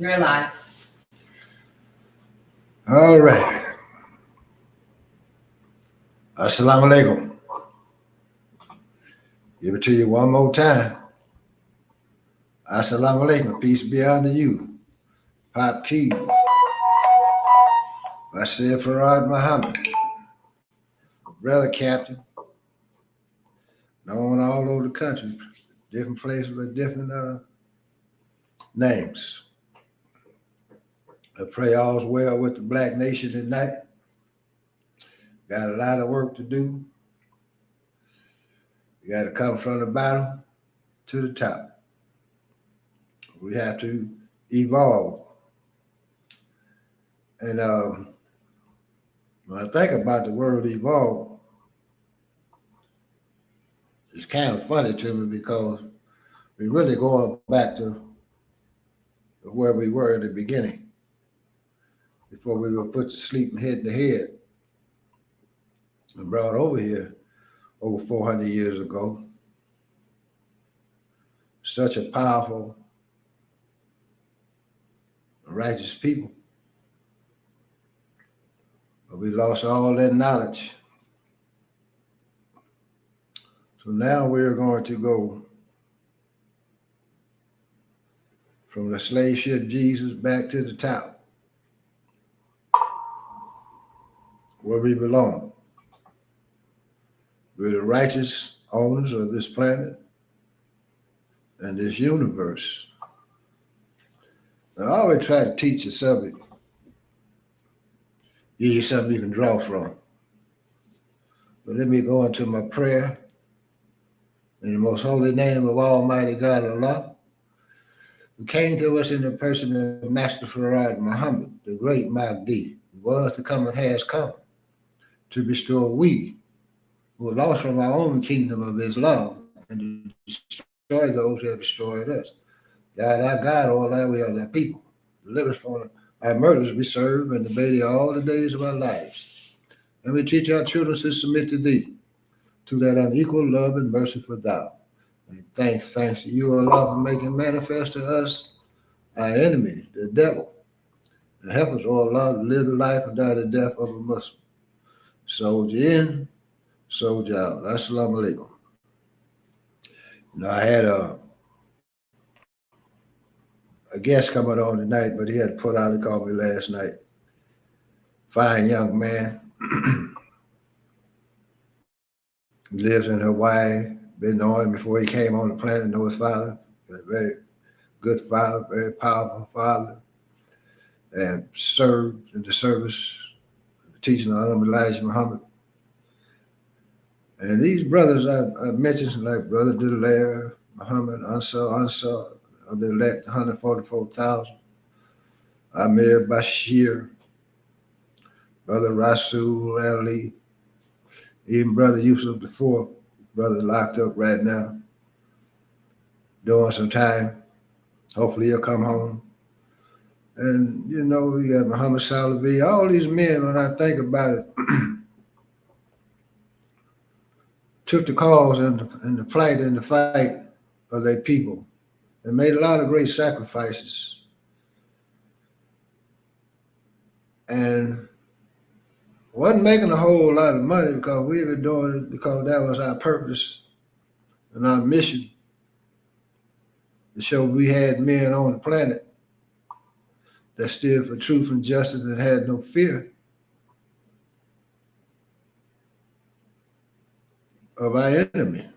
You're live. All right. Assalamu alaikum. Give it to you one more time. Assalamu alaikum. Peace be unto you. Popkeys. I said Farad Muhammad. Brother Captain. Known all over the country. Different places with different names. I pray all's well with the black nation tonight. Got a lot of work to do. We got to come from the bottom to the top. We have to evolve. And when I think about the word evolve, it's kind of funny to me because we really going back to where we were in the beginning before we were put to sleep and hit in the head and brought over here over 400 years ago. Such a powerful, righteous people. But we lost all that knowledge. So now we're going to go from the slave ship Jesus back to the top, where we belong. We're the righteous owners of this planet and this universe. And I always try to teach a subject, give you something you can draw from. But let me go into my prayer in the most holy name of Almighty God Allah, who came to us in the person of Master Farad Muhammad, the great Mahdi, who was to come and has come to restore we who were lost from our own kingdom of Islam and to destroy those who have destroyed us. God, our God, all that we are that people. Deliver us from our murders we serve and obey thee all the days of our lives. And we teach our children to submit to thee, to that unequal love and mercy for thou. And thanks to you, Allah, for making manifest to us our enemy, the devil. And help us, oh Allah, to live the life and die the death of a Muslim. Soldier in, soldier out. Assalamu alaikum. I had a guest coming on tonight, but he had to put out. He called me last night. Fine young man. Lives in Hawaii. Been knowing him before he came on the planet. Know his father. A very good father, very powerful father. And served in the service, teaching of Elijah Muhammad. And these brothers I mentioned, like Brother Delaire, Muhammad, Ansar, of the elect 144,000. Amir Bashir, Brother Rasul Ali, even Brother Yusuf the Fourth, brother locked up right now, doing some time. Hopefully he'll come home. And, we got Muhammad Salavi, all these men, when I think about it, took the cause and the plight and the fight of their people and made a lot of great sacrifices. And wasn't making a whole lot of money because we were doing it because that was our purpose and our mission to show we had men on the planet that stood for truth and justice and had no fear of our enemy.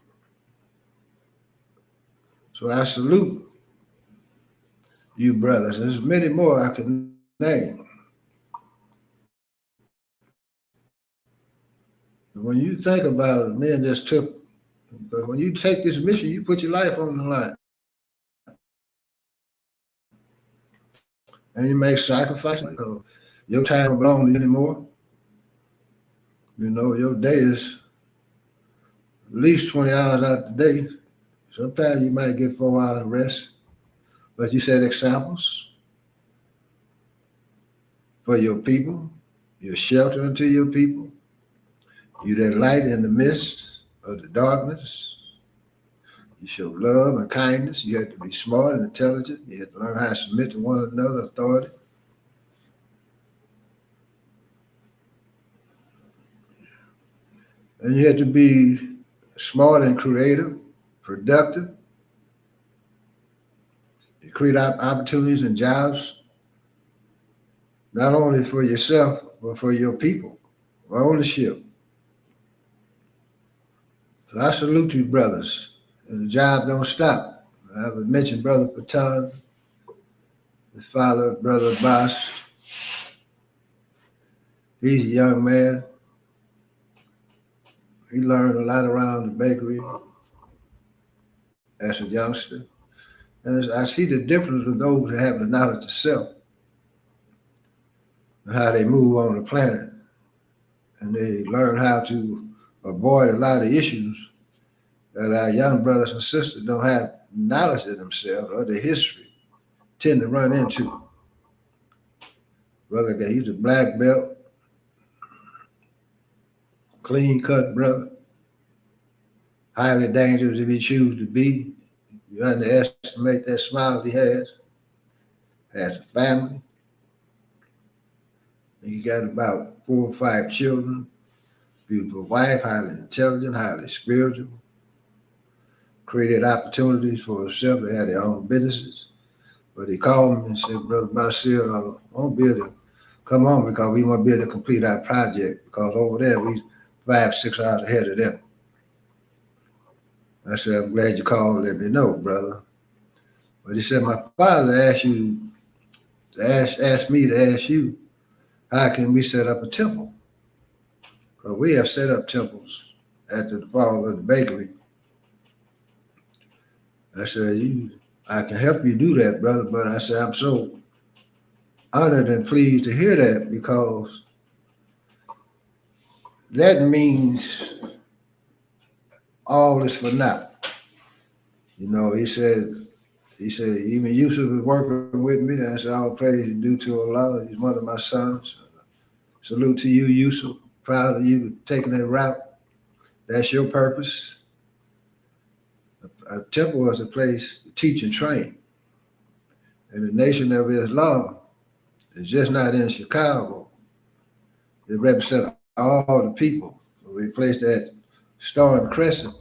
So I salute you brothers. There's many more I could name. When you think about it, men just took, but when you take this mission, you put your life on the line. And you make sacrifices because your time don't belong to you anymore. Your day is at least 20 hours out the day. Sometimes you might get 4 hours of rest. But you set examples for your people, your shelter unto your people. You that light in the midst of the darkness. You show love and kindness. You have to be smart and intelligent. You have to learn how to submit to one another, authority. And you have to be smart and creative, productive. You create opportunities and jobs, not only for yourself, but for your people. Ownership. So I salute you, brothers. And the job don't stop. I would mention Brother Patan, his father, Brother Boss. He's a young man. He learned a lot around the bakery as a youngster. And I see the difference of those that have the knowledge of self and how they move on the planet. And they learn how to avoid a lot of issues that our young brothers and sisters don't have knowledge of themselves or their history tend to run into. Brother, he's a black belt, clean cut brother, highly dangerous if he chooses to be. You underestimate that smile he has a family. He got about 4 or 5 children, beautiful wife, highly intelligent, highly spiritual, created opportunities for himself. They had their own businesses. But he called me and said, Brother Basil, I won't be able to come on because we won't be able to complete our project because over there we 5, 6 hours ahead of them. I said, I'm glad you called and let me know, brother. But he said, my father asked me to ask you, how can we set up a temple? Because we have set up temples after the fall of the bakery. I said, I can help you do that, brother, but I said, I'm so honored and pleased to hear that because that means all is for naught. You know, he said, even Yusuf is working with me. I said, all praise is due to Allah. He's one of my sons. Salute to you, Yusuf. Proud of you taking that route. That's your purpose. A temple was a place to teach and train. And the Nation of Islam is just not in Chicago. It represents all the people. So we placed that star and crescent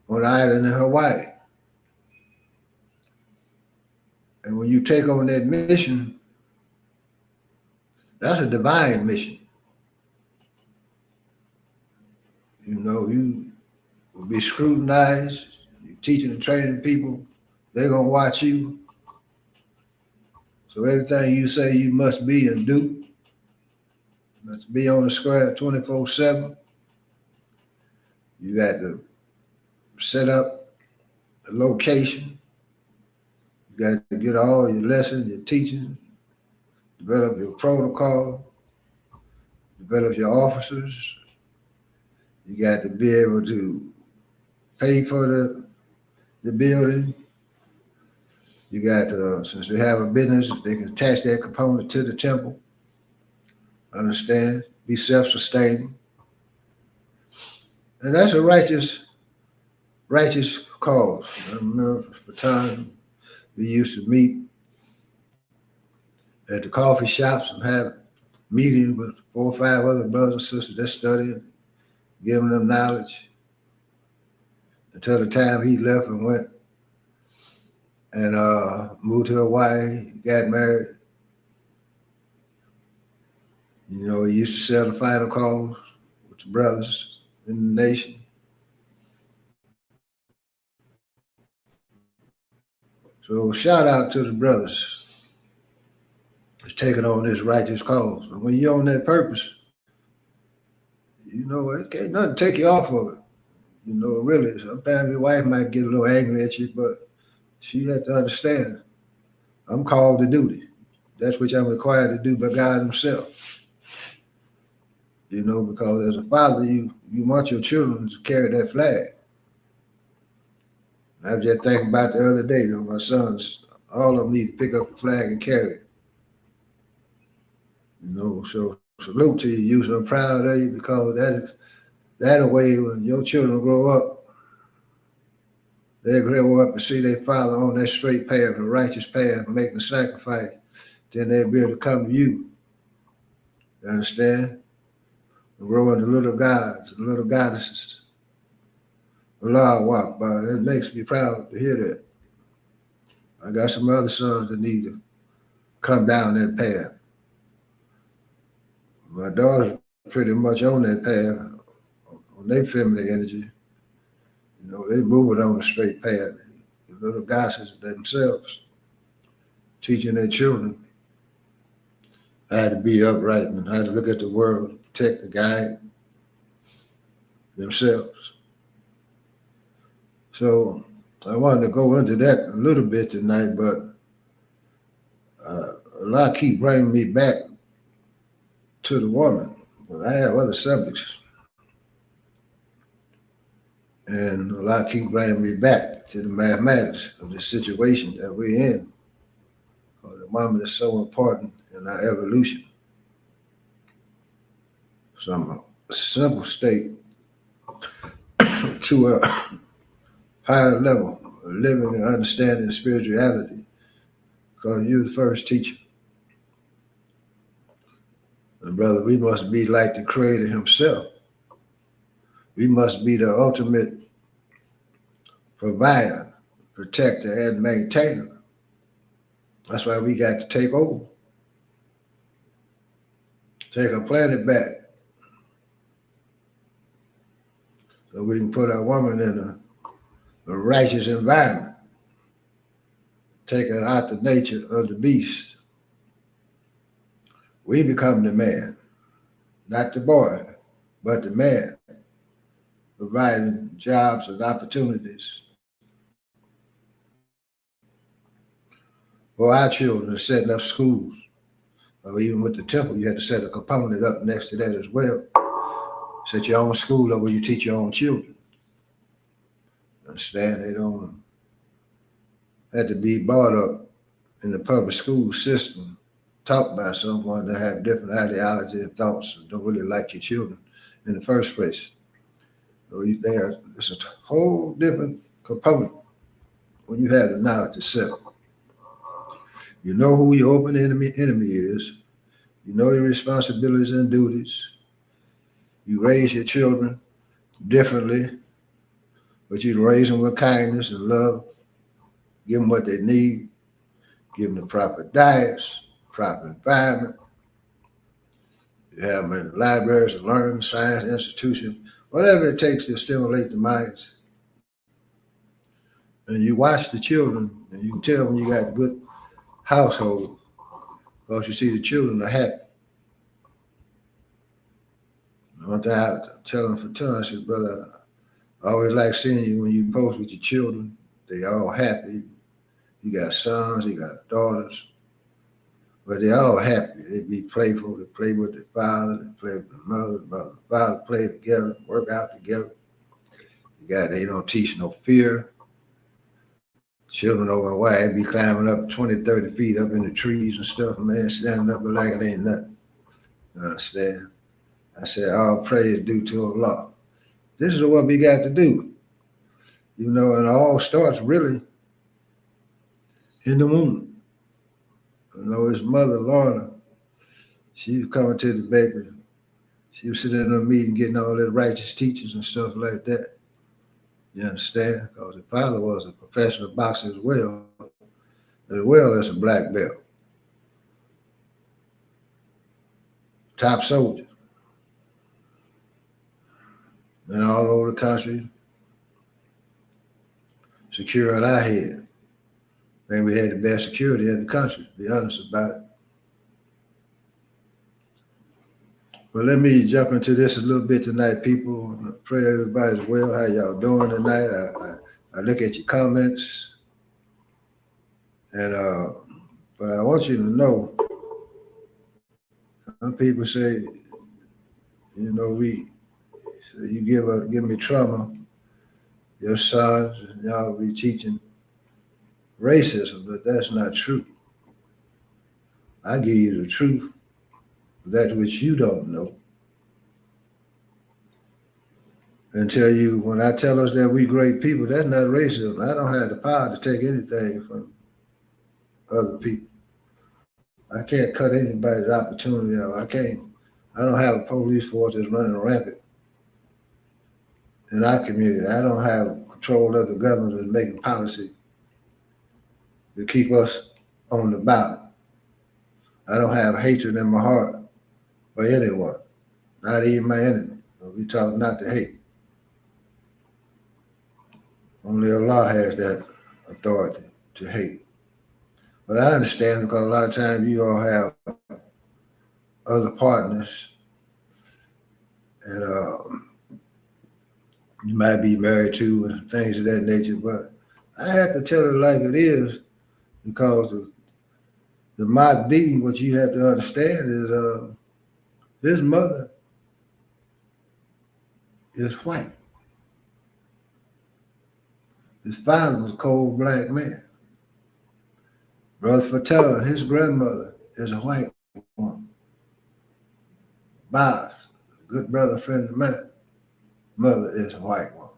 on an island in Hawaii. And when you take on that mission, that's a divine mission. You know, you will be scrutinized. You're teaching and training people. They're going to watch you. So everything you say you must be and do, must be on the square 24/7. You got to set up the location. You got to get all your lessons, your teaching, develop your protocol, develop your officers. You got to be able to pay for the building. You got to, since they have a business, if they can attach that component to the temple, understand, be self-sustaining. And that's a righteous cause. I remember the time we used to meet at the coffee shops and have meetings with 4 or 5 other brothers and sisters that studying, giving them knowledge until the time he left and went and moved to Hawaii, got married. You know, he used to sell the final calls with the brothers in the nation. So shout out to the brothers that's taking on this righteous cause. And when you're on that purpose, you know, it can't nothing take you off of it. You know, really, sometimes your wife might get a little angry at you, but she has to understand, I'm called to duty. That's what I'm required to do by God himself. You know, because as a father, you want your children to carry that flag. I was just thinking about the other day, you know, my sons, all of them need to pick up the flag and carry it. You know, so salute to you, Yusuf. I'm proud of you because that a way when your children grow up, They grow up and see their father on that straight path, the righteous path, making a sacrifice. Then they'll be able to come to you. You understand? And grow into little gods, little goddesses. Allah walk by. It makes me proud to hear that. I got some other sons that need to come down that path. My daughter's pretty much on that path, on their feminine energy. You know, they moving on the straight path. The little goddesses themselves, teaching their children how to be upright and how to look at the world, protect the guide themselves. So I wanted to go into that a little bit tonight, but a lot keep bringing me back to the woman. But I have other subjects, and a lot keep bringing me back to the mathematics of the situation that we're in. The woman is so important in our evolution. From a simple state to a higher level of living and understanding spirituality, because you're the first teacher. And brother, we must be like the Creator himself. We must be the ultimate provider, protector, and maintainer. That's why we got to take over. Take our planet back. So we can put our woman in a righteous environment. Take her out the nature of the beast. We become the man, not the boy, but the man, providing jobs and opportunities for our children, setting up schools. Or even with the temple, you had to set a component up next to that as well. Set your own school up where you teach your own children. Understand? They don't have to be brought up in the public school system, taught by someone that have different ideology and thoughts and don't really like your children in the first place. So it's a whole different component when you have the knowledge itself. You know who your open enemy is. You know your responsibilities and duties. You raise your children differently, but you raise them with kindness and love. Give them what they need. Give them the proper diets, proper environment. You have them in the libraries and learn, science institutions, whatever it takes to stimulate the minds. And you watch the children, and you can tell when you got a good household, because you see the children are happy. One thing I tell them for tons, I said, brother, I always like seeing you when you post with your children. They all happy. You got sons, you got daughters, but they all happy. They be playful. They play with their father. They play with their mother. Mother and father play together, work out together. They don't teach no fear. Children over why they be climbing up 20, 30 feet up in the trees and stuff, man, standing up like it ain't nothing. You understand? I said, all praise due to Allah. This is what we got to do. You know, and it all starts really in the womb. You know, his mother, Lorna, she was coming to the baby. She was sitting in a meeting getting all the righteous teachers and stuff like that. You understand? Because the father was a professional boxer as well as a black belt. Top soldier. And all over the country, secure at our head. I think we had the best security in the country, to be honest about it. But let me jump into this a little bit tonight, people. I pray everybody's well. How y'all doing tonight? I look at your comments, and but I want you to know, some people say, you know, you give me trauma, your sons, and y'all be teaching racism, but that's not true. I give you the truth, that which you don't know. and tell you when I tell us that we great people, that's not racism. I don't have the power to take anything from other people. I can't cut anybody's opportunity out. I can't. I don't have a police force that's running rampant in our community. I don't have control of the government that's making policy to keep us on the ballot. I don't have hatred in my heart for anyone, not even my enemy. We talk not to hate. Only Allah has that authority to hate. But I understand because a lot of times you all have other partners and you might be married to and things of that nature. But I have to tell it like it is because the Mahdi, what you have to understand is his mother is white. His father was a cold black man. Brother Fatah, his grandmother is a white woman. Boss, good brother, friend of mine, mother is a white woman.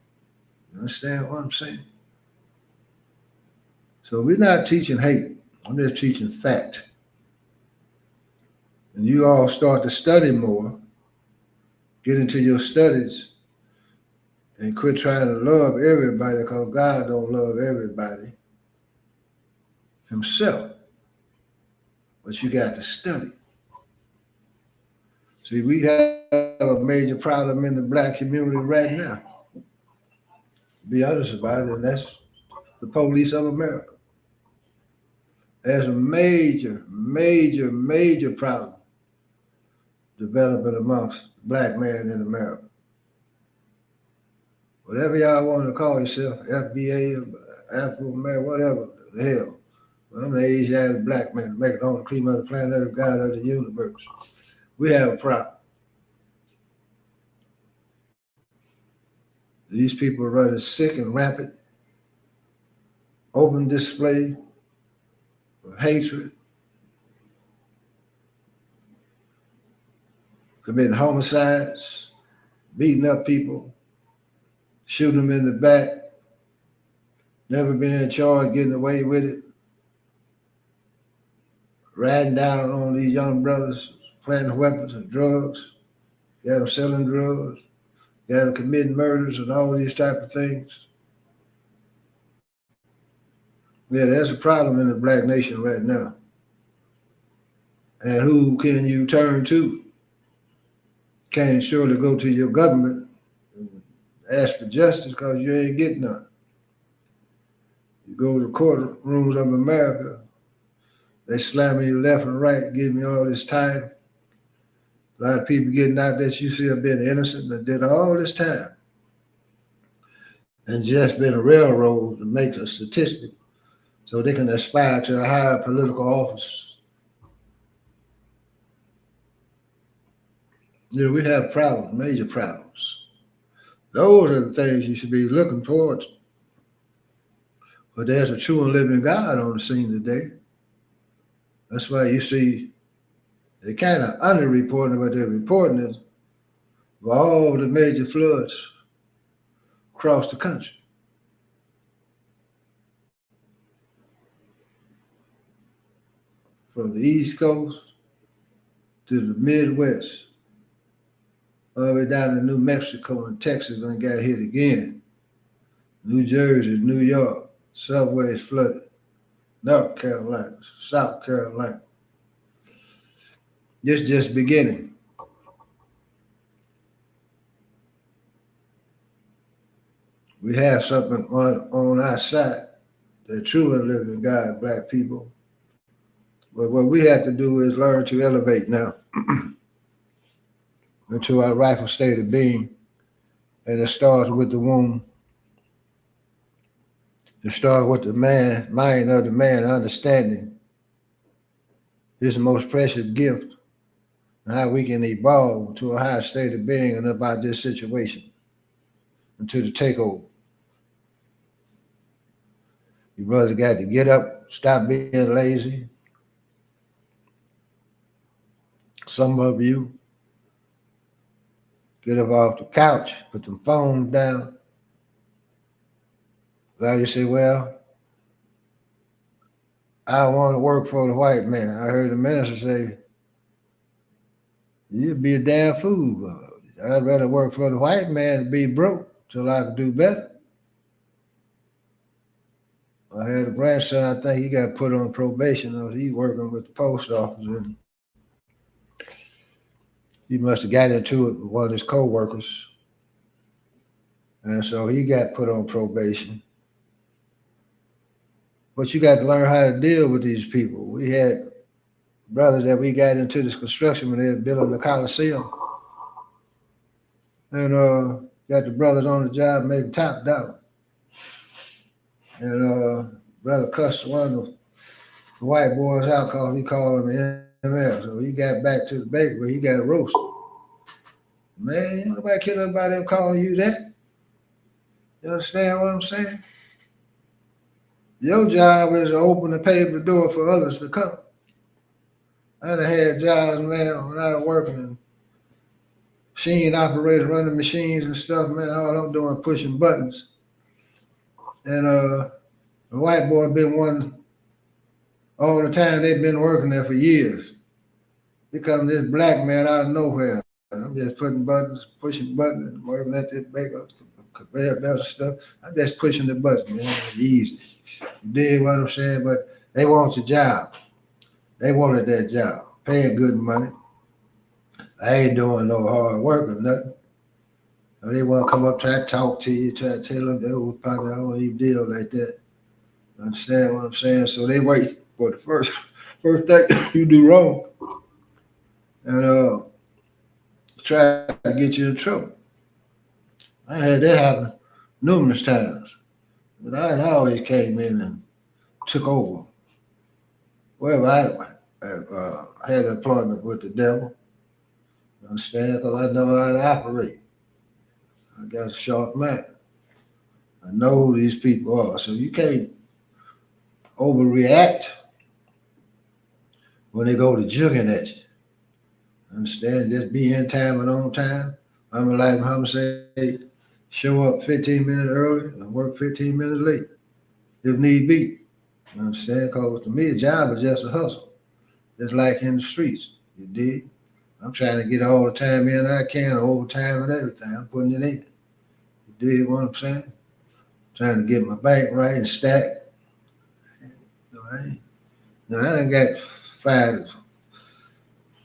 You understand what I'm saying? So we're not teaching hate. I'm just teaching fact. And you all start to study more, get into your studies, and quit trying to love everybody because God don't love everybody himself. But you got to study. See, we have a major problem in the black community right now. To be honest about it, and that's the police of America. There's a major problem developing amongst black men in America. Whatever y'all want to call yourself, FBA, Afro American, whatever the hell. I'm the Asian black man, make it on the cream of the planet Earth, God of the universe. We have a problem. These people are running sick and rampant, open display of hatred, committing homicides, beating up people, shooting them in the back, never being charged, getting away with it, riding down on these young brothers, planting weapons and drugs, got them selling drugs, got them committing murders and all these type of things. Yeah, there's a problem in the black nation right now. And who can you turn to? Can't surely go to your government and ask for justice because you ain't getting none. You go to the courtrooms of America, they slamming you left and right, giving you all this time. A lot of people getting out that you see have been innocent and did all this time. And just been railroaded to make a statistic so they can aspire to a higher political office. You know, we have problems, major problems. Those are the things you should be looking forward to. But there's a true and living God on the scene today. That's why you see they kind of underreporting what they're reporting is of all the major floods across the country. From the East Coast to the Midwest, all the way down to New Mexico and Texas and got hit again. New Jersey, New York, subways flooded. North Carolina, South Carolina. This just beginning. We have something on our side, the true and living God, black people. But what we have to do is learn to elevate now into our rightful state of being. And it starts with the womb. It starts with the mind of the man, understanding his most precious gift and how we can evolve to a higher state of being and about this situation until the takeover. You brothers got to get up, stop being lazy. Some of you Get up off the couch, put them phones down. Now you say, well, I want to work for the white man. I heard the minister say, you'd be a damn fool. I'd rather work for the white man and be broke till I could do better. I had a grandson, I think he got put on probation. He's working with the post office, and he must have got into it with one of his co-workers. And so he got put on probation. But you got to learn how to deal with these people. We had brothers that we got into this construction when they were building the Coliseum. And got the brothers on the job making top dollar. And brother cussed one of the white boys out because he called him MF. So he got back to the bakery. He got roasted. Man, nobody care about them calling you that. You understand what I'm saying? Your job is to open and pave the door for others to come. I done had jobs, man, when I was working, machine operators running machines and stuff, man. All I'm doing is pushing buttons. And the white boy been one all the time. They've been working there for years. Here comes this black man out of nowhere. I'm just pushing buttons, working at this baker, conveyor belt and stuff. I'm just pushing the buttons, man. It's easy. You dig what I'm saying? But they want your job. They wanted that job, paying good money. I ain't doing no hard work or nothing. They want to come up, try to talk to you, try to tell them that was probably I don't even deal like that. Understand what I'm saying? So they wait for the first thing you do wrong, and try to get you in trouble. I had that happen numerous times. But I always came in and took over. Wherever I had an appointment with the devil, you understand? Because I know how to operate. I got a sharp mind. I know who these people are. So you can't overreact when they go to jugging at you. Understand? Just be in time and on time. I'm like Muhammad say, show up 15 minutes early and work 15 minutes late, if need be. You understand? Because to me, a job is just a hustle. Just like in the streets. You dig? I'm trying to get all the time in I can, overtime and everything. I'm putting it in. You dig what I'm saying? Trying to get my bank right and stack. I done got fired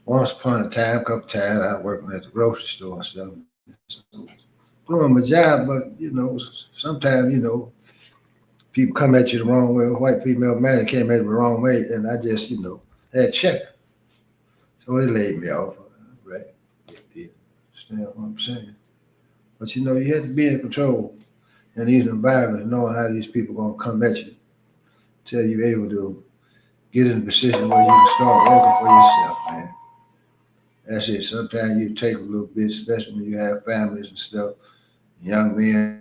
once upon a time, a couple times. I was working at the grocery store and stuff. So, doing my job, but sometimes people come at you the wrong way. A white female man came at me the wrong way, and I just had check. So they laid me off. Right? Understand what I'm saying? But you have to be in control in these environments, knowing how these people gonna come at you till you're able to get in a position where you can start working for yourself, man. That's it. Sometimes you take a little bit, especially when you have families and stuff. Young men,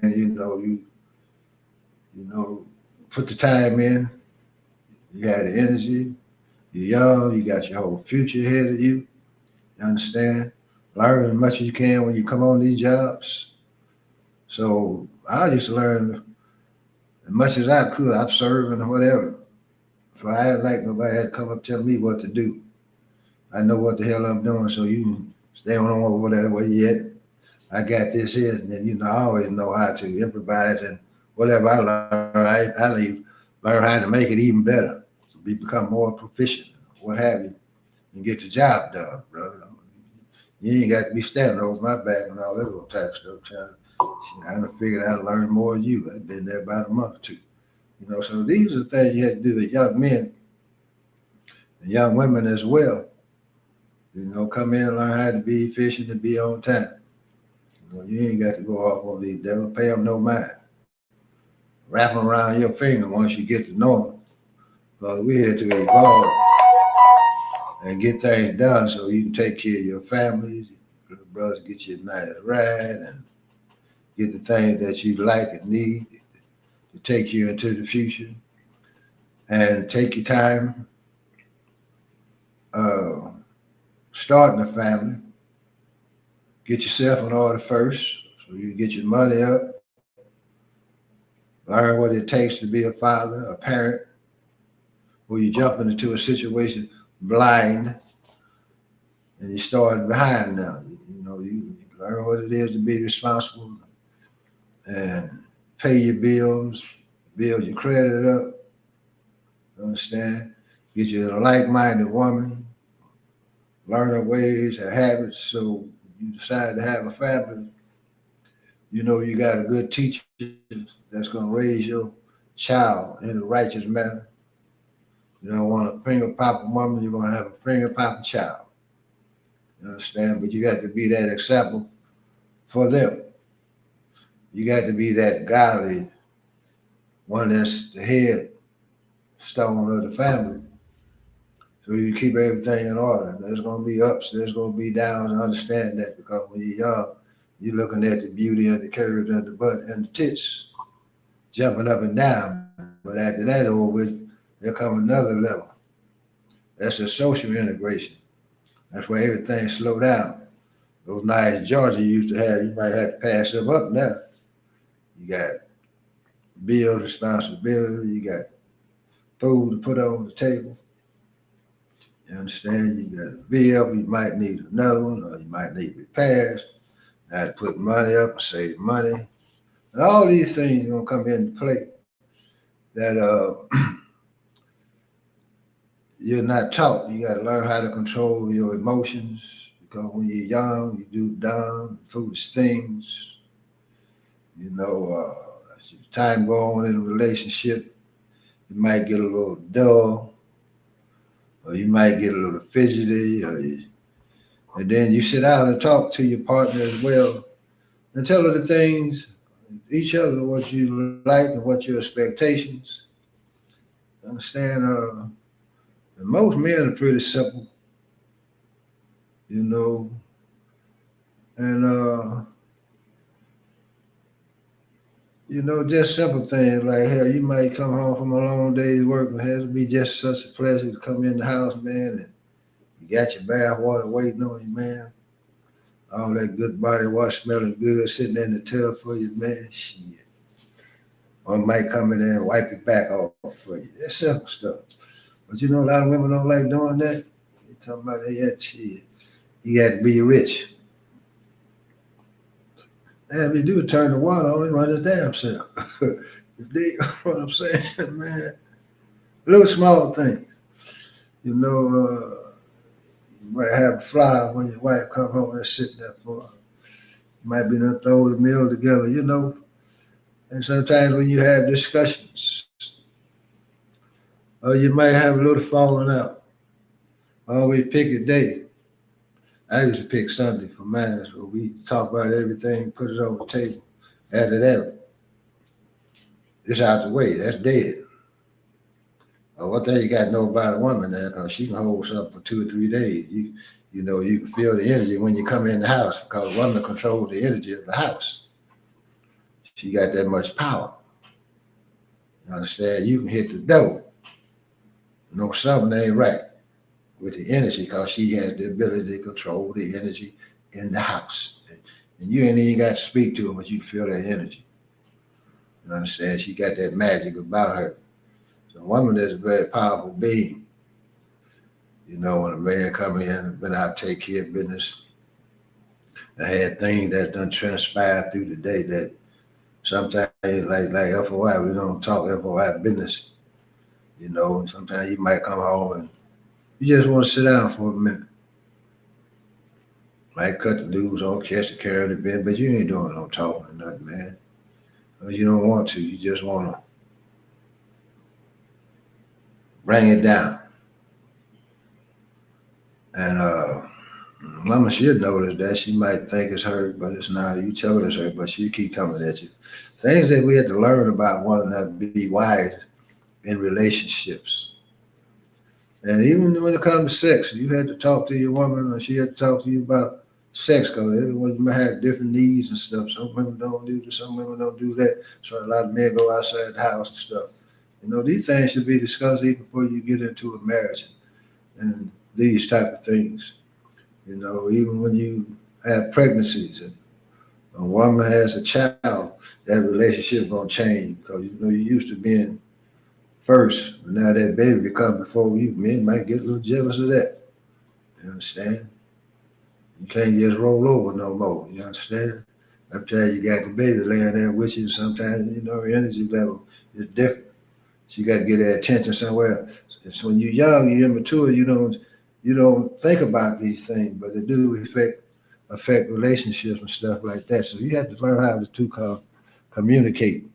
put the time in. You got the energy. You're young. You got your whole future ahead of you. You understand? Learn as much as you can when you come on these jobs. So I used to learn as much as I could, observing or whatever. If I hadn't like nobody had to come up telling me what to do. I know what the hell I'm doing, so you can stay on over whatever you at. I got this here, and then I always know how to improvise and whatever I learn, I learn how to make it even better, become more proficient, what have you, and get the job done, brother. You ain't got to be standing over my back and all that little type of stuff. I done figured out how to learn more than you. I've been there about a month or two. So these are things you have to do with young men and young women as well. Come in and learn how to be efficient and be on time. You ain't got to go off on these devils. Pay them no mind. Wrap them around your finger once you get to know them. Because we're here to evolve and get things done so you can take care of your families, your brothers, get you a nice ride, and get the things that you like and need to take you into the future. And take your time starting a family, Get yourself in order first so you get your money up. Learn what it takes to be a father, a parent, where you jumping into a situation blind and you starting behind now. You learn what it is to be responsible and pay your bills, build your credit up. Understand? Get you a like-minded woman, learn her ways, her habits, so you decide to have a family. You got a good teacher that's going to raise your child in a righteous manner. You don't want a finger popping woman, you're going to have a finger popping child. You understand? But you got to be that example for them. You got to be that godly one that's the head stone of the family. So you keep everything in order. There's going to be ups, there's going to be downs, and understand that because when you're young, you're looking at the beauty of the curves and the butt and the tits jumping up and down. But after that over with, there come another level. That's a social integration. That's where everything slow down. Those nice joints you used to have, you might have to pass them up now. You got bill responsibility, you got food to put on the table. You understand? You got a bill, you might need another one, or you might need repairs. You have to put money up and save money. And all these things are going to come into play that you're not taught. You got to learn how to control your emotions because when you're young, you do dumb, foolish things. As time go on in a relationship, you might get a little dull, or you might get a little fidgety, and then you sit down and talk to your partner as well and tell her the things, each other, what you like and what your expectations. Understand? And most men are pretty simple, and just simple things like, hell, you might come home from a long day's work and it has to be just such a pleasure to come in the house, man, and you got your bath water waiting on you, man. All that good body wash smelling good sitting in the tub for you, man. Shit. One might come in there and wipe your back off for you. That's simple stuff. But a lot of women don't like doing that. They talking about that shit. You got to be rich. And if you do turn the water on and run the damn self. If they, what I'm saying, man. Little small things. You might have a fly when your wife come home and sit there for her. You might be done throw the meal together, And sometimes when you have discussions, or you might have a little falling out. Always pick a day. I used to pick Sunday for mine, so we talk about everything, put it on the table. After that, it's out the way. That's dead. One thing you got to know about a woman now, because she can hold something for 2 or 3 days. You can feel the energy when you come in the house, because a woman controls the energy of the house. She got that much power. You understand? You can hit the door. Something ain't right with the energy, because she has the ability to control the energy in the house. And you ain't even got to speak to her, but you feel that energy. You understand? She got that magic about her. So a woman is a very powerful being. When a man come in, been out take care of business, I had things that done transpired through the day that sometimes like FOI, we don't talk FOI business. Sometimes you might come home and you just want to sit down for a minute. Might cut the dudes on, catch the care of the bed, but you ain't doing no talking or nothing, man. Because you don't want to. You just want to bring it down. And mama should notice that. She might think it's her, but it's not. You tell her it's her, but she keep coming at you. Things that we have to learn about one another, be wise in relationships. And even when it comes to sex, you had to talk to your woman, or she had to talk to you about sex, because everyone might have different needs and stuff. Some women don't do this, some women don't do that. So a lot of men go outside the house and stuff. These things should be discussed even before you get into a marriage and these type of things. Even when you have pregnancies. And a woman has a child, that relationship gonna change because you used to being first, but now that baby become before you. Men might get a little jealous of that. You understand? You can't just roll over no more. You understand? Sometimes you got the baby laying there with you. Sometimes your energy level is different. So you got to get that attention somewhere else. So when you're young, you're immature. You don't think about these things, but they do affect relationships and stuff like that. So you have to learn how to communicate.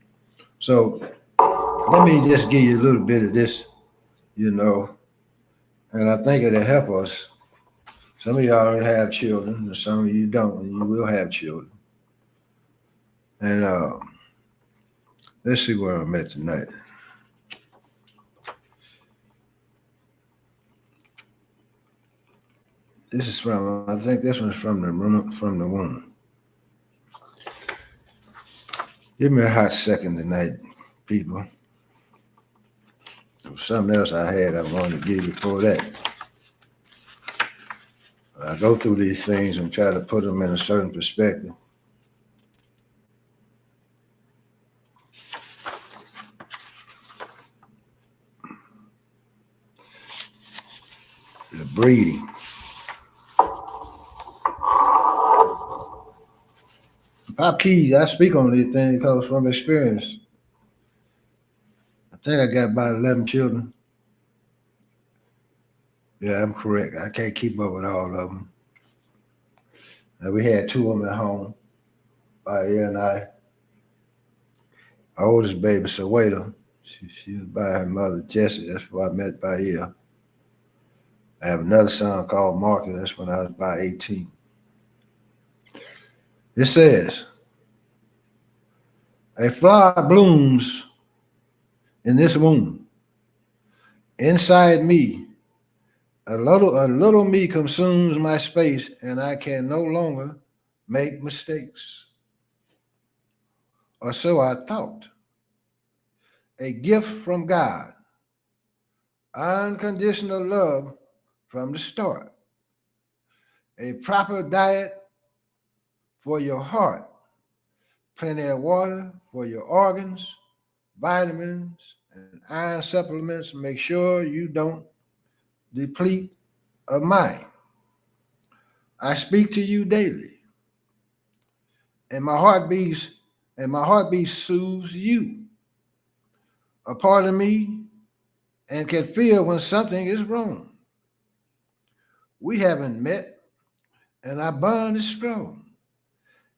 So let me just give you a little bit of this, you know, and I think it'll help us. Some of you already have children, and some of you don't, and you will have children. And let's see where I'm at tonight. This is from, I think this one's from the womb. Give me a hot second tonight, people. There was something else I had I wanted to give you before that. I go through these things and try to put them in a certain perspective. The breeding. Popkeys, I speak on these things because from experience. I think I got about 11 children. Yeah, I'm correct. I can't keep up with all of them. We had two of them at home, by ear and I. Our oldest baby, Sawada, she was by her mother, Jessie. That's who I met by ear. I have another son called Marcus. That's when I was about 18. It says, a flower blooms in this womb. Inside me, a little me consumes my space, and I can no longer make mistakes. Or so I thought. A gift from God, unconditional love from the start, a proper diet for your heart, plenty of water for your organs, vitamins, and iron supplements. Make sure you don't deplete of mine. I speak to you daily, and my heartbeat soothes you. A part of me and can feel when something is wrong. We haven't met, and our bond is strong.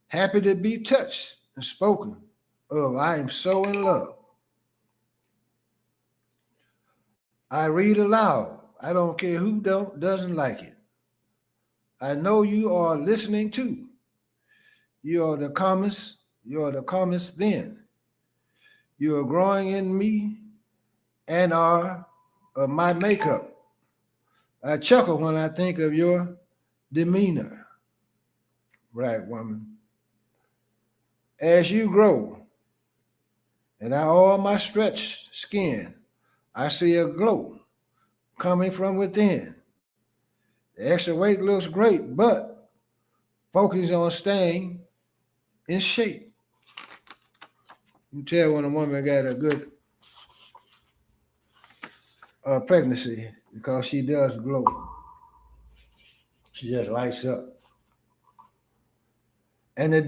Happy to be touched and spoken of. I am so in love. I read aloud. I don't care who doesn't like it. I know you are listening too. You are the calmest. You are the calmest then. You are growing in me and are of my makeup. I chuckle when I think of your demeanor, right, woman? As you grow, and all my stretched skin, I see a glow coming from within. The extra weight looks great, but focus on staying in shape. You can tell when a woman got a good pregnancy because she does glow. She just lights up. And as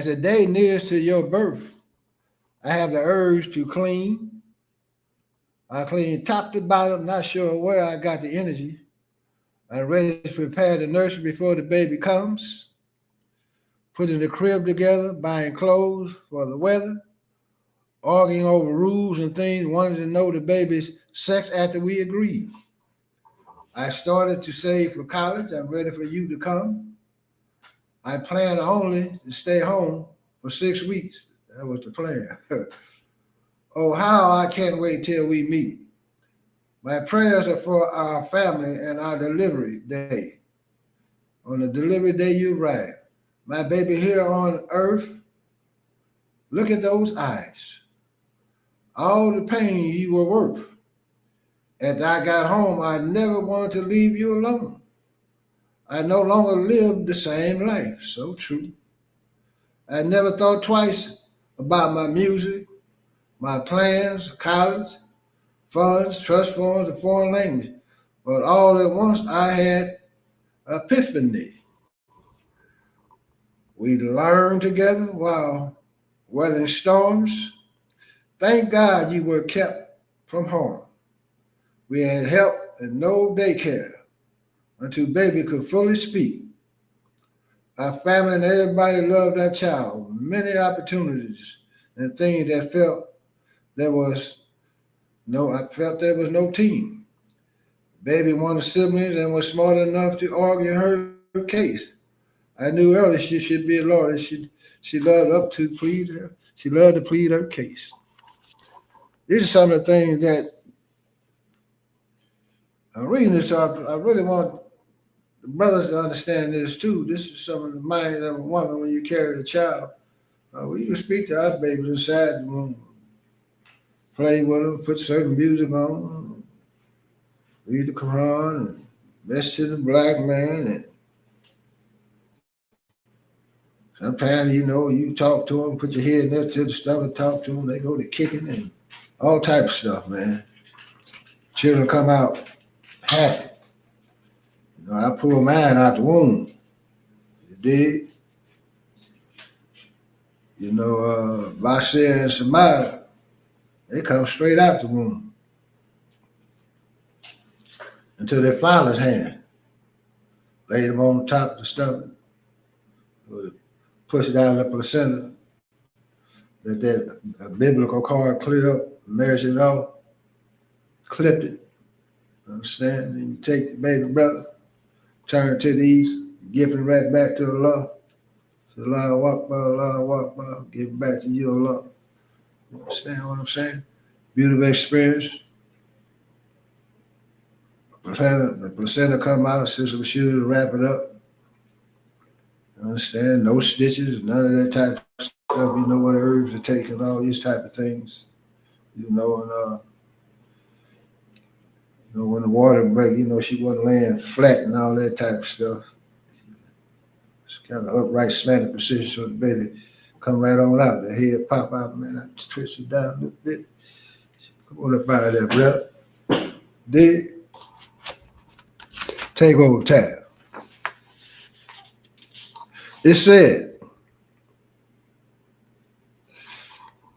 the day nears to your birth, I have the urge to clean. I clean top to bottom, not sure where I got the energy. I'm ready to prepare the nursery before the baby comes. Putting the crib together, buying clothes for the weather, arguing over rules and things, wanting to know the baby's sex after we agreed. I started to save for college. I'm ready for you to come. I plan only to stay home for 6 weeks. That was the plan. Oh, how I can't wait till we meet. My prayers are for our family and our delivery day. On the delivery day you arrive. My baby here on earth, look at those eyes. All the pain you were worth. As I got home, I never wanted to leave you alone. I no longer lived the same life. So true. I never thought twice about my music, my plans, college, funds, trust funds, and foreign language. But all at once I had epiphany. We learned together while weathering storms. Thank God you were kept from harm. We had help and no daycare until baby could fully speak. Our family and everybody loved our child. Many opportunities and things that I felt there was no team. Baby wanted siblings and was smart enough to argue her case. I knew early she should be a lawyer. She loved up to plead her. She loved to plead her case. These are some of the things that I'm reading this. So I really want the brothers to understand this too. This is some of the mind of a woman when you carry a child. We can speak to our babies inside the room, play with them, put certain music on, read the Quran, and message to the black man. And sometimes, you talk to them, put your head next to the stomach, talk to them. They go to kicking and all type of stuff, man. Children come out happy. I pull mine out the womb. You dig? Vasir and Samaya, they come straight out the womb until their father's hand laid them on top of the stomach, push down the placenta, let that biblical cord clear up, measure it off, clipped it. Understand? Then you take the baby brother, turn to the east, give it right back to Allah. So Allah walk by, give it back to you, Allah. You understand what I'm saying? Beautiful experience. The placenta come out, sister was shooting to wrap it up. You understand? No stitches, none of that type of stuff. You know what herbs to take and all these type of things. And when the water break, she wasn't laying flat and all that type of stuff. It's kind of upright, slanted position so the baby come right on out. The head pop out, man. I twist it down a little bit. Come on up out of there, brother. Dig. Take over tab. It said,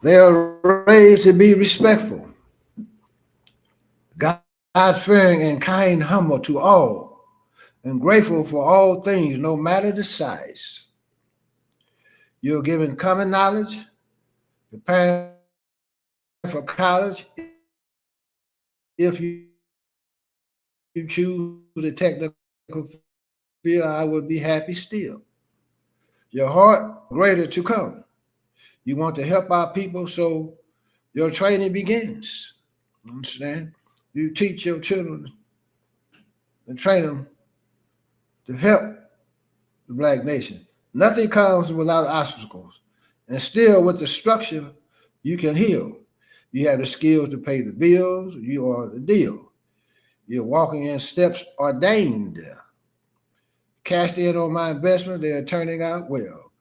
they are raised to be respectful, God-fearing and kind, humble to all, and grateful for all things, no matter the size. You're given common knowledge, preparing for college if you choose the technical field, I would be happy still. Your heart greater to come. You want to help our people, so your training begins. Understand? You teach your children and train them to help the black nation. Nothing comes without obstacles. And still, with the structure, you can heal. You have the skills to pay the bills. You are the deal. You're walking in steps ordained. Cashed in on my investment, they are turning out well.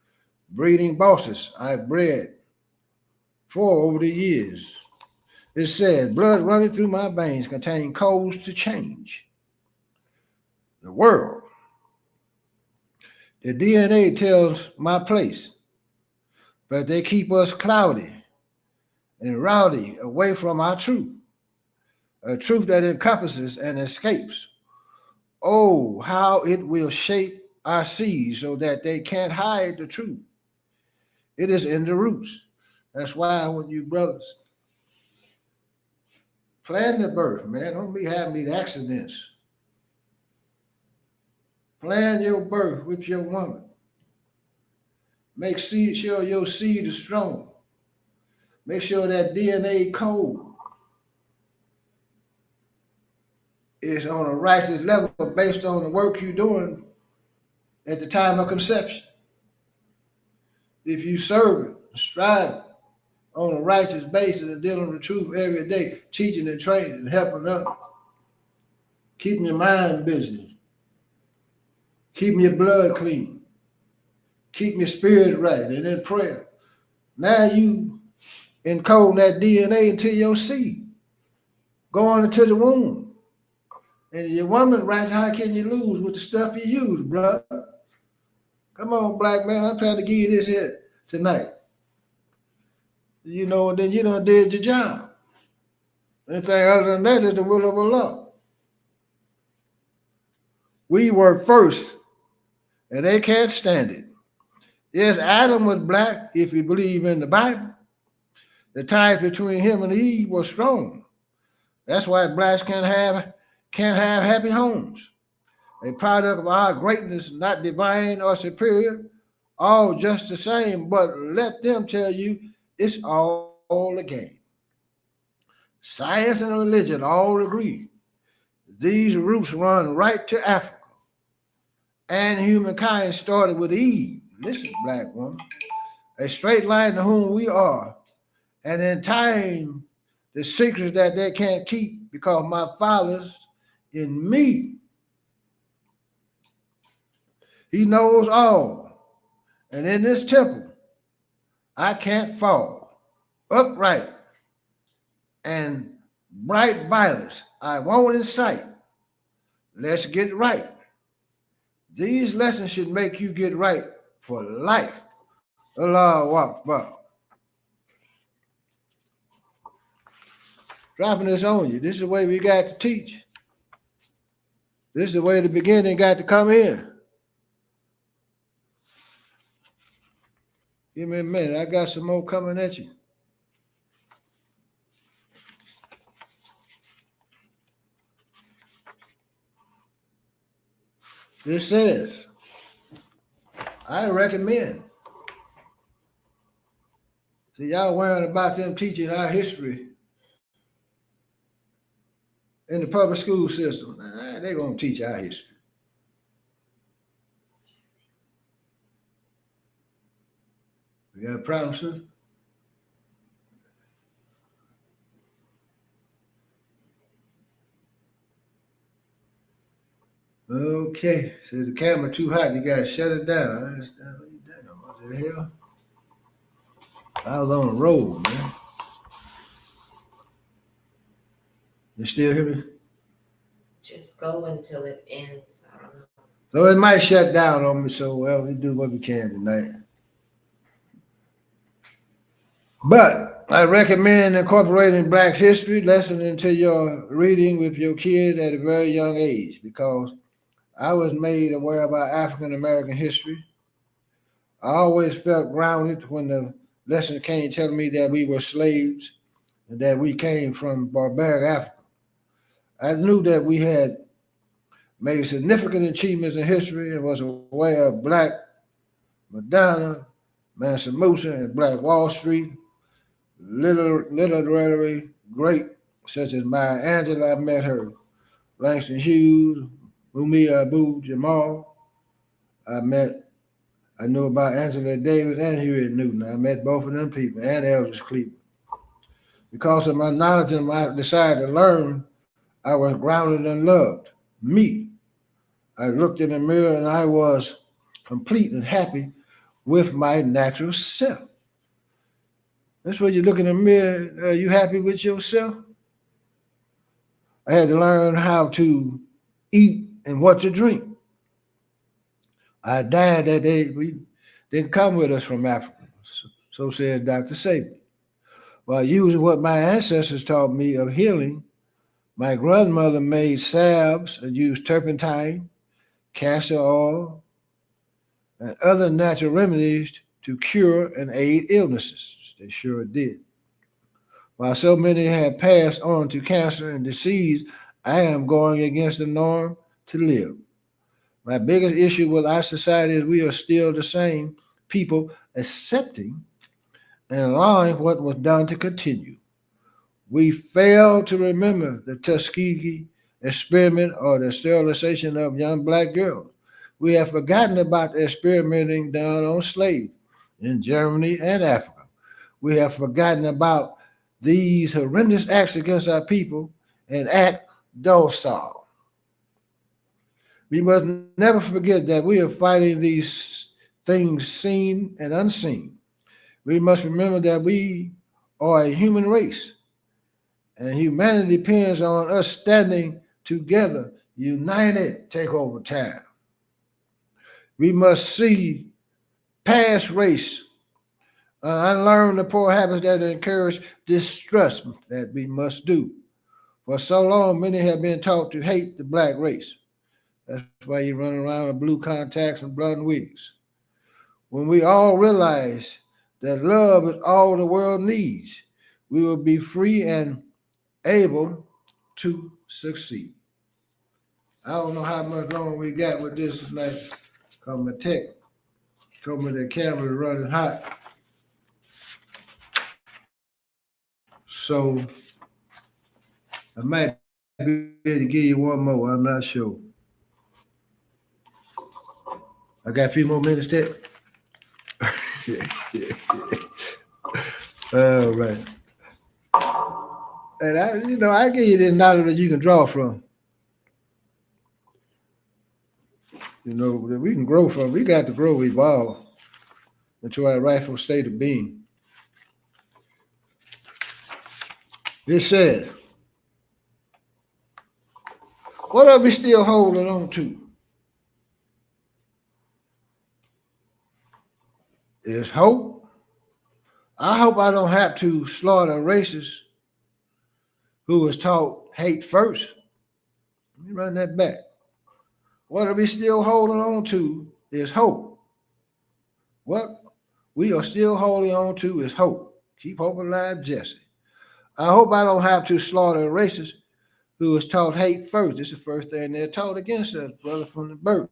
Breeding bosses I've bred for over the years. It said, blood running through my veins contain codes to change the world. The DNA tells my place, but they keep us cloudy and rowdy away from our truth, a truth that encompasses and escapes. Oh, how it will shape our seeds so that they can't hide the truth. It is in the roots. That's why when you brothers plan the birth, man, don't be having these accidents. Plan your birth with your woman. Make sure your seed is strong. Make sure that DNA code is on a righteous level based on the work you're doing at the time of conception. If you serve it, strive on a righteous basis and dealing with the truth every day, teaching and training and helping others, keeping your mind busy. Keeping your blood clean. Keeping your spirit right. And in prayer. Now you encoding that DNA into your seed. Going into the womb. And your woman writes, how can you lose with the stuff you use, brother? Come on, black man. I'm trying to give you this here tonight. Then you done did your job. Anything other than that is the will of Allah. We work first, and they can't stand it. Yes, Adam was black, if you believe in the Bible. The ties between him and Eve were strong. That's why blacks can't have happy homes. A product of our greatness, not divine or superior, all just the same, but let them tell you it's all a game. Science and religion all agree. These roots run right to Africa. And humankind started with Eve. Listen, black woman. A straight line to whom we are. And in time, the secrets that they can't keep because my Father's in me. He knows all. And in this temple, I can't fall. Upright and bright violence I won't incite. Let's get right. These lessons should make you get right for life. Allahu Akbar. Dropping this on you. This is the way we got to teach. This is the way the beginning got to come in. Give me a minute. I got some more coming at you. This says, I recommend. See, y'all worrying about them teaching our history in the public school system. They're going to teach our history. You got a problem, sir? Okay. So the camera too hot. You got to shut it down. What the hell? I was on the road, man. You still hear me? Just go until it ends. I don't know. So it might shut down on me. So, we do what we can tonight. But I recommend incorporating Black history lesson into your reading with your kids at a very young age because I was made aware about African American history. I always felt grounded when the lesson came telling me that we were slaves and that we came from barbaric Africa. I knew that we had made significant achievements in history and was aware of Black Madonna, Mansa Musa, and Black Wall Street. Literary great such as Maya Angelou, I met her. Langston Hughes, Rumi Abu Jamal, I knew about Angela Davis and Harriet Newton. I met both of them people and Elvis Cleveland. Because of my knowledge and my desire to learn, I was grounded and loved. Me. I looked in the mirror and I was complete and happy with my natural self. That's when you look in the mirror, are you happy with yourself? I had to learn how to eat and what to drink. I died that we didn't come with us from Africa. So said Dr. Saban. While using what my ancestors taught me of healing, my grandmother made salves and used turpentine, castor oil, and other natural remedies to cure and aid illnesses. They sure did. While so many have passed on to cancer and disease, I am going against the norm to live. My biggest issue with our society is we are still the same people accepting and allowing what was done to continue. We fail to remember the Tuskegee experiment or the sterilization of young Black girls. We have forgotten about the experimenting done on slaves in Germany and Africa. We have forgotten about these horrendous acts against our people and act docile. We must never forget that we are fighting these things seen and unseen. We must remember that we are a human race, and humanity depends on us standing together, united, take over time. We must see past race, unlearn the poor habits that encourage distrust that we must do. For so long, many have been taught to hate the black race. That's why you run around with blue contacts and blonde wigs. When we all realize that love is all the world needs, we will be free and able to succeed. I don't know how much longer we got with this tonight. Cause my tech told me the camera is running hot. So I might be able to give you one more. I'm not sure. I got a few more minutes, Tech. All right. And I give you this knowledge that you can draw from. That we can grow from. We got to grow, evolve into our rightful state of being. It said, what are we still holding on to? Is hope. I hope I don't have to slaughter racists who was taught hate first. Let me run that back. What are we still holding on to is hope. What we are still holding on to is hope. Keep hope alive, Jesse. I hope I don't have to slaughter racists who was taught hate first. This is the first thing they're taught against us, brother, from the birth.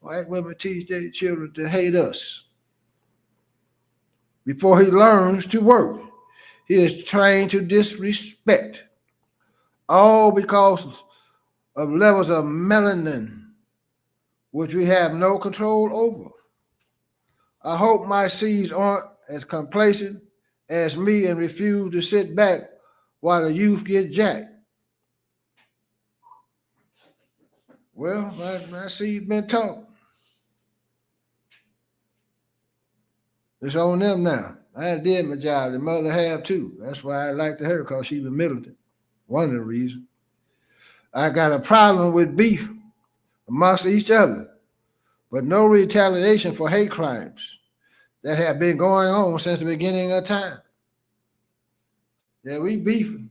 White women teach their children to hate us. Before he learns to work, he is trained to disrespect, all because of levels of melanin, which we have no control over. I hope my seeds aren't as complacent as me and refuse to sit back while the youth get jacked. Well, my seed's been taught. It's on them now. I did my job. The mother have too. That's why I liked her, because she was militant. One of the reasons. I got a problem with beef amongst each other, but no retaliation for hate crimes that have been going on since the beginning of time. Yeah, we beefing,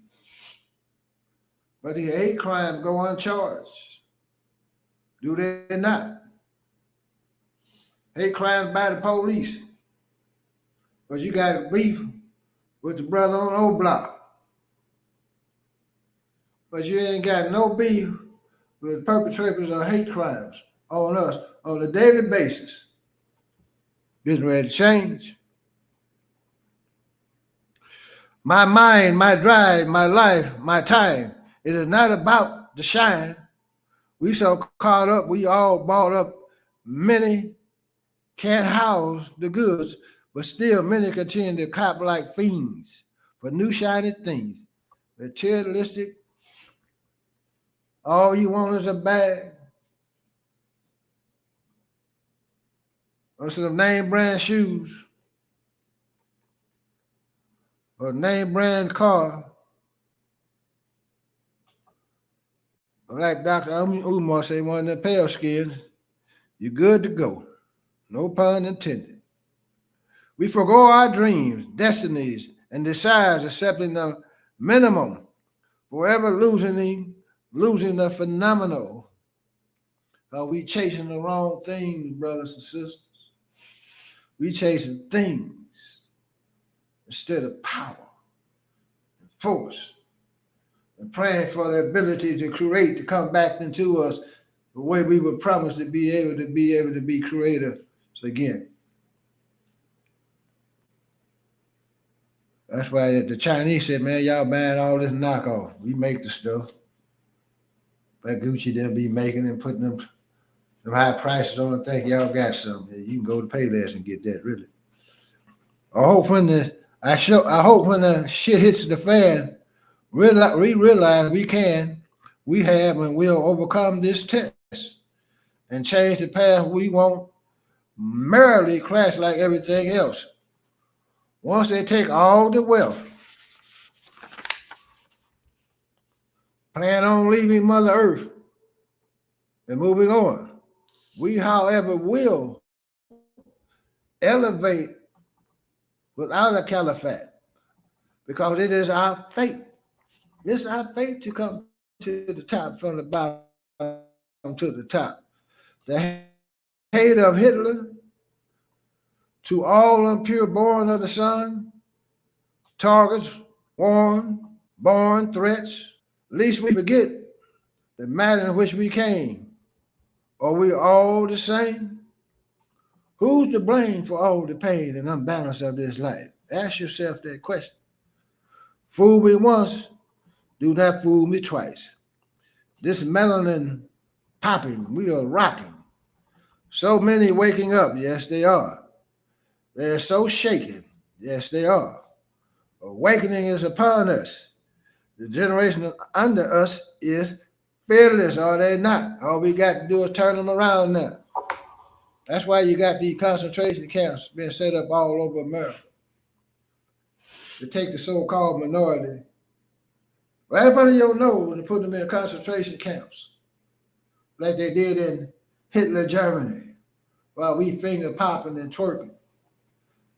but the hate crimes go uncharged. Do they not? Hate crimes by the police, but you got beef with the brother on the old block. But you ain't got no beef with perpetrators of hate crimes on us on a daily basis. Getting ready to change. My mind, my drive, my life, my time. It is not about the shine. We so caught up, we all bought up. Many can't house the goods, but still many continue to cop like fiends for new shiny things. Materialistic. All you want is a bag or some name brand shoes or name brand car. Like Dr. Umar say, one of the pale skins, you're good to go. No pun intended. We forego our dreams, destinies, and desires, accepting the minimum, forever losing the phenomenal. Are we chasing the wrong things, brothers and sisters? We chasing things instead of power and force, and praying for the ability to create to come back into us the way we were promised to be able to be creative again. That's why the Chinese said, man, y'all buying all this knockoff. We make the stuff. But Gucci they'll be making and putting them high prices on and think y'all got something. You can go to Payless and get that, really. I hope when the shit hits the fan, we realize we have, and we'll overcome this test. and change the path we want merely crash like everything else. Once they take all the wealth, plan on leaving Mother Earth and moving on. We, however, will elevate without a caliphate because it is our fate. It's our fate to come to the top from the bottom to the top. The hate of Hitler to all impure born of the sun, targets, warned, born threats. Least we forget the matter in which we came. Are we all the same? Who's to blame for all the pain and unbalance of this life? Ask yourself that question. Fool me once, do not fool me twice. This melanin popping, we are rocking. So many waking up, yes, they are. They're so shaken, yes, they are. Awakening is upon us. The generation under us is fearless, are they not? All we got to do is turn them around now. That's why you got these concentration camps being set up all over America to take the so-called minority right up under your nose and put them in concentration camps like they did in Hitler Germany while we finger popping and twerking,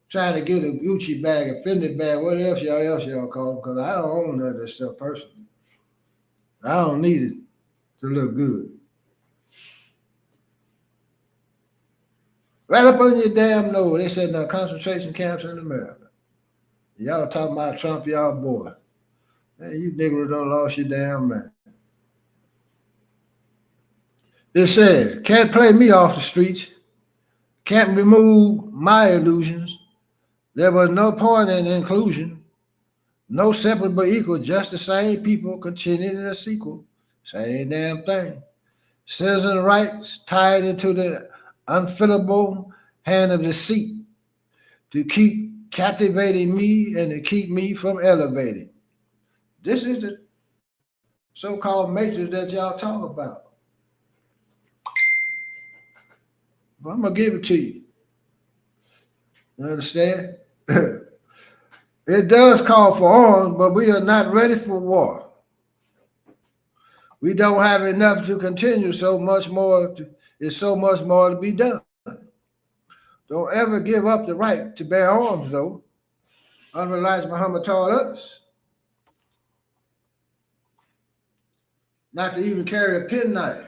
trying to get a Gucci bag, a Fendi bag, what else y'all call them, because I don't own none of this stuff personally. I don't need it to look good. Right up under your damn nose, they said no concentration camps in America. Y'all talking about Trump, y'all boy. Man, you niggas done lost your damn man. It says, can't play me off the streets, can't remove my illusions. There was no point in inclusion, no separate but equal, just the same people continuing a sequel, same damn thing. Citizen rights tied into the unfittable hand of deceit to keep captivating me and to keep me from elevating. This is the so-called matrix that y'all talk about. But I'm gonna give it to you. You understand? It does call for arms, but we are not ready for war. We don't have enough to continue. There's so much more to be done. Don't ever give up the right to bear arms, though. Unrealized Muhammad taught us not to even carry a penknife.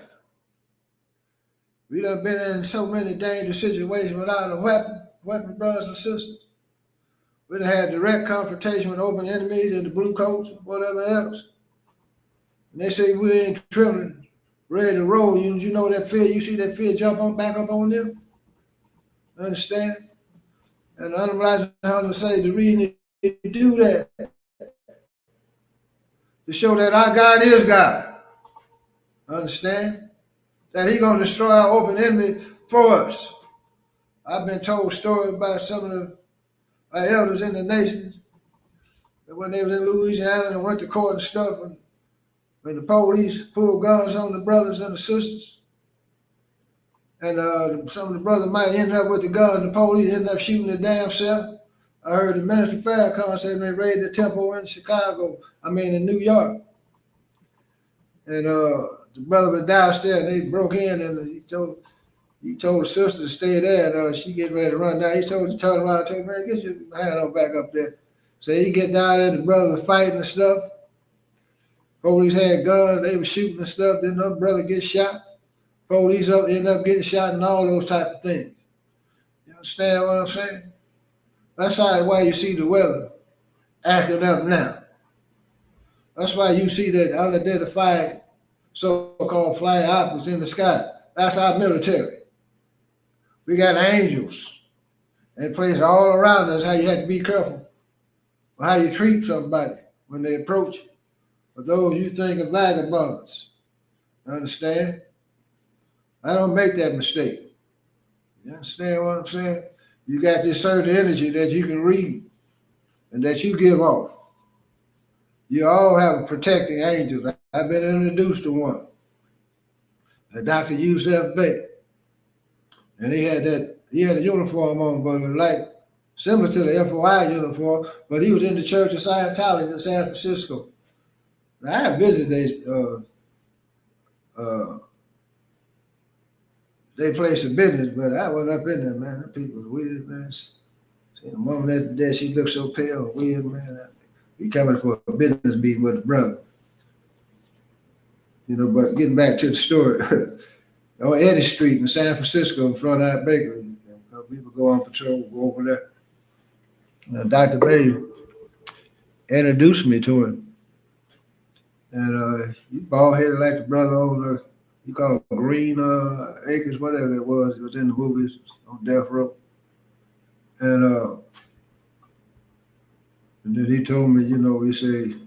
We done been in so many dangerous situations without a weapon, brothers and sisters. We done had direct confrontation with open enemies and the blue coats, whatever else. And they say we ain't trembling, ready to roll. You know that fear, you see that fear jump on back up on them? Understand? And the unrealized Muhammad say the reason they do that to show that our God is God. Understand? That he gonna destroy our open enemy for us. I've been told stories about some of our elders in the nations that when they was in Louisiana and went to court and stuff, and when the police pulled guns on the brothers and the sisters, and some of the brothers might end up with the guns, the police ended up shooting their damn self. I heard the Minister Farrakhan say they raided the temple in New York. And the brother was downstairs and they broke in and he told the sister to stay there and she getting ready to run down. He told her to turn around and told her, man, get your hand on back up there. So he get down there, the brother was fighting and stuff. Police had guns, they were shooting and stuff, then the brother get shot. Police end up getting shot and all those type of things. You understand what I'm saying? That's why you see the weather acting up now. That's why you see that unidentified so-called flying objects in the sky. That's our military. We got angels in place all around us. How you have to be careful how you treat somebody when they approach you. For those you think are vagabonds, understand? I don't make that mistake. You understand what I'm saying? You got this certain energy that you can read and that you give off. You all have a protecting angels. I've been introduced to one, Dr. Yusef Bey. And he had a uniform on, but it was like similar to the FOI uniform, but he was in the Church of Scientology in San Francisco. Now, I visited they place of business, but I went up in there, man. The people was weird, man. See, the woman at the desk, she looked so pale and weird, man. He coming for a business meeting with a brother. But getting back to the story, on Eddy Street in San Francisco in front of our bakery, people go on patrol, go over there. Dr. Bay introduced me to him. And he bald headed like the brother on the, you call it Green Acres, whatever it was in the movies on Death Row. And then he told me, he said,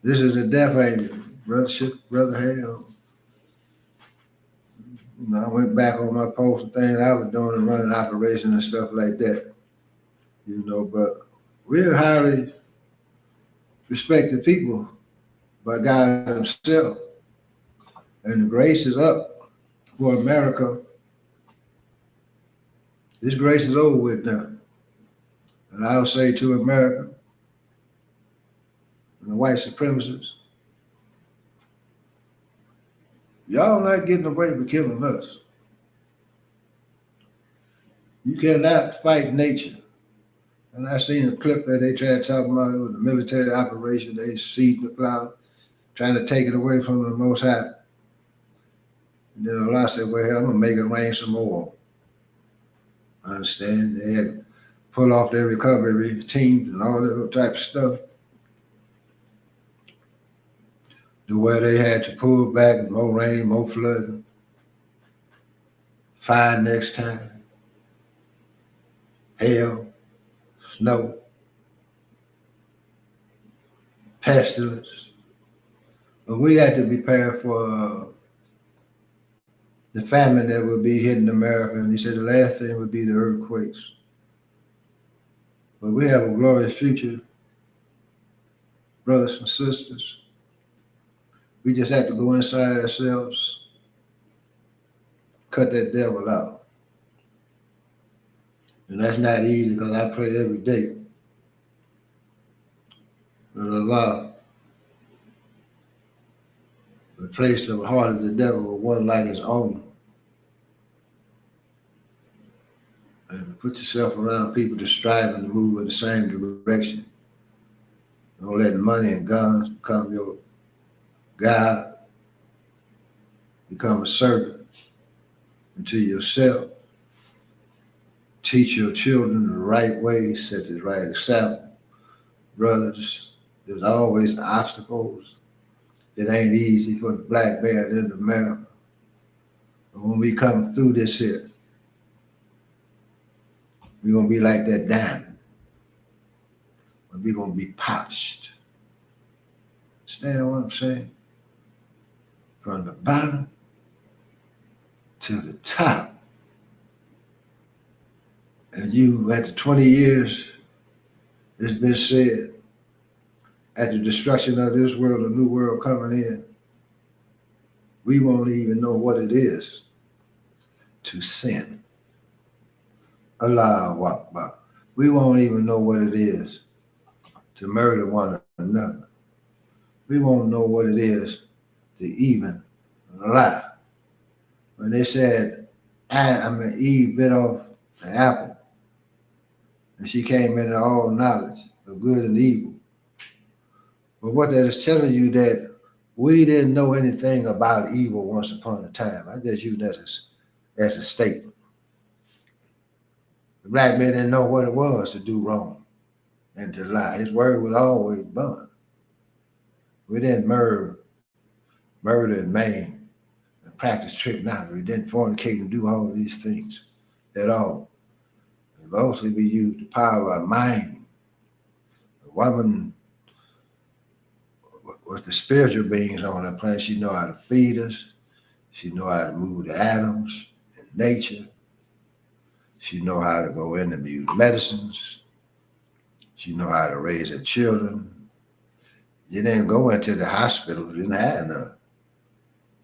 this is a death angel, brother shit, brother hell. I went back on my post and things I was doing and running operations and stuff like that. But we're highly respected people by God himself. And the grace is up for America. This grace is over with now. And I'll say to America and the white supremacists, y'all not getting away with killing us. You cannot fight nature. And I seen a clip that they tried to talk about. It was a military operation. They seized the cloud, trying to take it away from the Most High. And then Allah said, well, hell, I'm going to make it rain some more. I understand. They had to pull off their recovery teams and all that type of stuff. To where they had to pull back, more rain, more flooding. Fire next time. Hail, snow, pestilence. But we had to prepare for the famine that would be hitting America. And he said the last thing would be the earthquakes. But we have a glorious future, brothers and sisters. We just have to go inside ourselves, cut that devil out. And that's not easy because I pray every day. But Allah replace the heart of the devil with one like his own. And put yourself around people that's striving to move in the same direction. Don't let money and guns become your God. Become a servant unto yourself. Teach your children the right way, set the right example. Brothers, there's always obstacles. It ain't easy for the black man in America. But when we come through this here, we're going to be like that diamond. We're going to be polished. Understand what I'm saying? From the bottom to the top. And you, after 20 years, it's been said, at the destruction of this world, a new world coming in, we won't even know what it is to sin. Allahu Akbar. We won't even know what it is to murder one another. We won't know what it is to even lie. When they said, Eve bit off the apple, and she came into all knowledge of good and evil. But what that is telling you that we didn't know anything about evil once upon a time. I just use that as a statement. The black man didn't know what it was to do wrong and to lie. His word was always bond. We didn't murder and maim and practice trigonometry. We didn't fornicate and do all of these things at all. And mostly we used the power of our mind. The woman was the spiritual beings on that planet. She know how to feed us. She know how to move the atoms in nature. She know how to go in and use medicines. She know how to raise her children. You didn't go into the hospital. You didn't have none.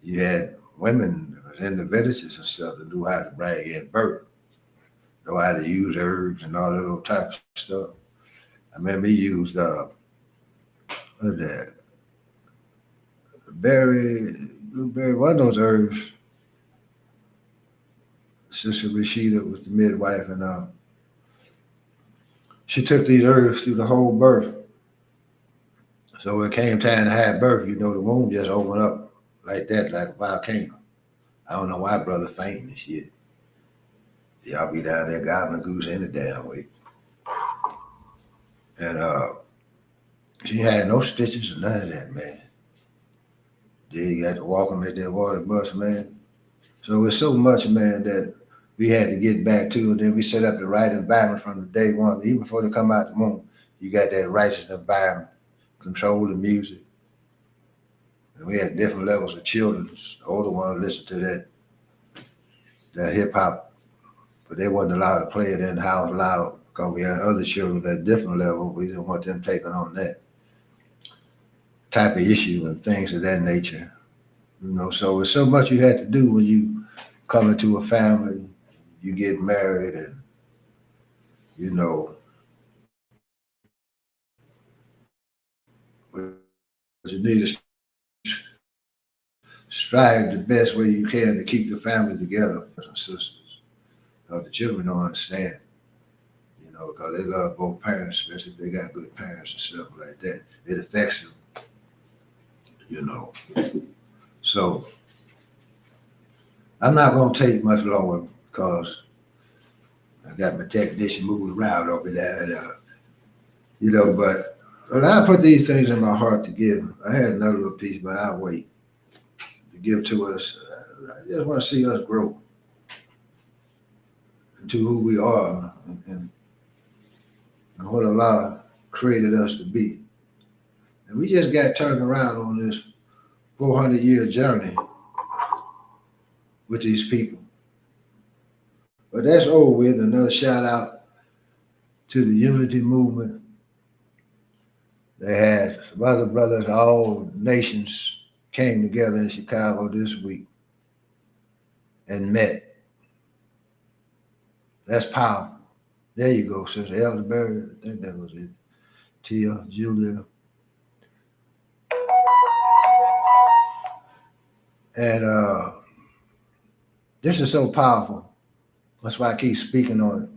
You had women in the villages and stuff that knew how to bring in birth, know how to use herbs and all that little type of stuff. I remember he used what is that berry, blueberry, one of those herbs. Sister Rashida was the midwife, and she took these herbs through the whole birth. So when it came time to have birth, the womb just opened up like that, like a volcano. I don't know why brother fainting and shit. Y'all be down there gobbling goose any damn way. And she had no stitches or none of that, man. Then you got to walk them at that water bus, man. So it's so much, man, that we had to get back to. And then we set up the right environment from the day one. Even before they come out the womb, you got that righteous environment, control the music. And we had different levels of children. The older ones listened to that hip hop, but they wasn't allowed to play it in the house loud because we had other children at different level. We didn't want them taking on that type of issue and things of that nature. So it's so much you had to do when you come into a family, you get married, and you know, you need to strive the best way you can to keep the family together, brothers and sisters. Because the children don't understand, because they love both parents, especially if they got good parents and stuff like that. It affects them. So I'm not going to take much longer because I got my technician moving around over there. But I put these things in my heart to give. I had another little piece, but I'll wait to give to us. I just want to see us grow into who we are and what Allah created us to be. And we just got turned around on this 400-year journey with these people. But that's over with. Another shout out to the unity movement. They had some other brothers, all nations came together in Chicago this week and met. That's powerful. There you go, Sister Elderberry. I think that was it. Tia, Julia. And this is so powerful. That's why I keep speaking on it.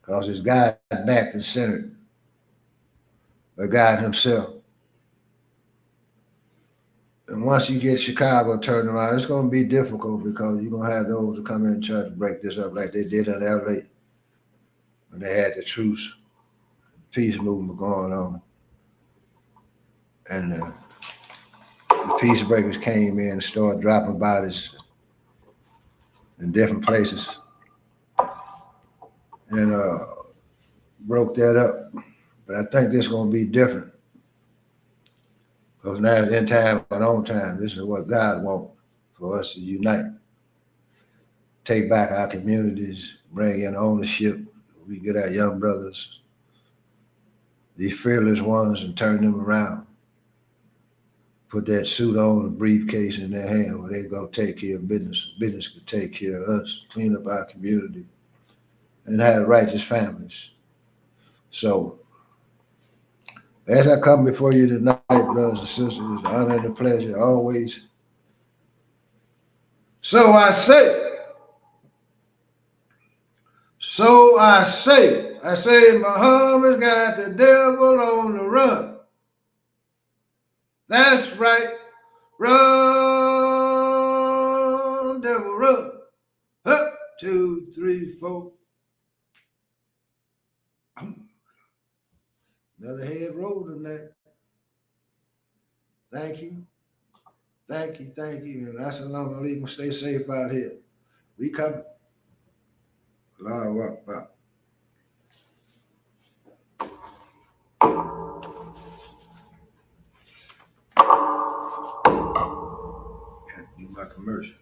Because it's God backed and centered by God himself. And once you get Chicago turned around, it's going to be difficult because you're going to have those who come in and try to break this up like they did in LA when they had the truce, peace movement going on. And the peace breakers came in and started dropping bodies in different places and broke that up. But I think this is going to be different because now it's in time and on time. This is what God wants for us to unite, take back our communities, bring in ownership. We get our young brothers, these fearless ones, and turn them around. Put that suit on, a briefcase in their hand where they go take care of business. Business could take care of us, clean up our community, and have righteous families. So, as I come before you tonight, brothers and sisters, it's an honor and a pleasure always. So I say, Muhammad's got the devil on the run. That's right. Run, devil, run. Up, 2, 3, 4. Another head roll tonight. Thank you. Thank you. Thank you. And assalamu alaikum. Stay safe out here. We coming. Allahu Akbar. Got to do my commercial.